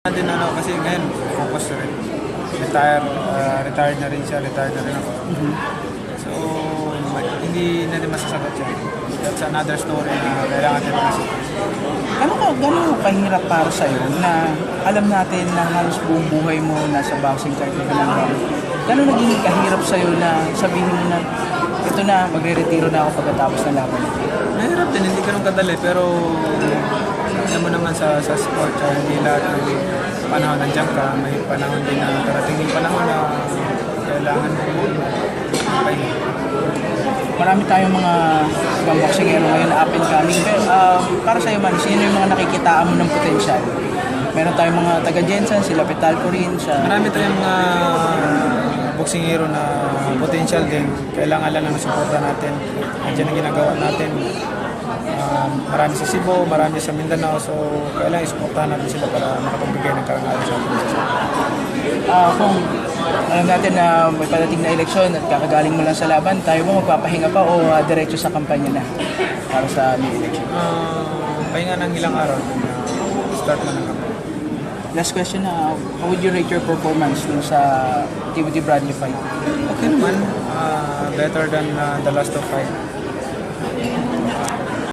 Din kasi ngayon focus na rin. Retired na rin siya, retired na rin ako. So, hindi na rin masasagot siya. That's another story na kailangan din masasagot. Gano'n kahirap para sa'yo na alam natin na halos buong buhay mo nasa boxing career ka lang. Gano'n naging kahirap sa'yo na sabihin mo na ito na, magre-retiro na ako pagkatapos ng laban? Mahirap din, hindi ganun kadali, pero alam mo naman sa sport, hindi lahat ng panahon nandiyan ka, may panahon din na parating yung panahon na kailangan mo pahinga. Marami tayong mga ibang boxingero ngayon na up and coming. Pero para sa'yo man, sino yung mga nakikitaan mo ng potensyal? Meron tayong mga taga-Jensen, sila Petalco rin. Marami tayong mga boxing hero na potential din. Kailangan lang ng suporta natin. Nandiyan ang ginagawa natin. Marami sa Cebu, marami sa Mindanao. So, kailangan isuportahan natin sila para makapagbigay ng karangalan sa atin. Kung alam natin na may padating na eleksyon at kakagaling mo lang sa laban, tayo ba magpapahinga pa o diretso sa kampanya na para sa new election? Pahinga ng ilang araw. Start na ng kampanya. Last question na, how would you rate your performance dun sa Timothy Bradley fight? Okay naman. Better than the last of fight.